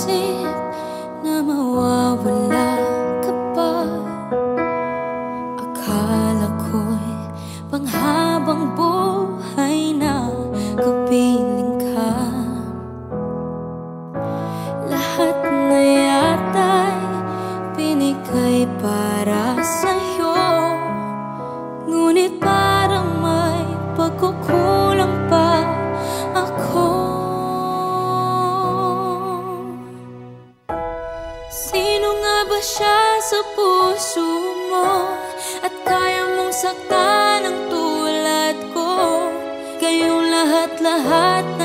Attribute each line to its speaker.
Speaker 1: isip na mawawala ka pa. Akala ko'y panghabang buhay na kapiling ka. Lahat na yata'y binigay para sa'yo, ngunit parang may pagkukulang pa ako. Sino nga ba siya sa puso mo at kaya mong saktan ang tulad ko? Kayong lahat-lahat na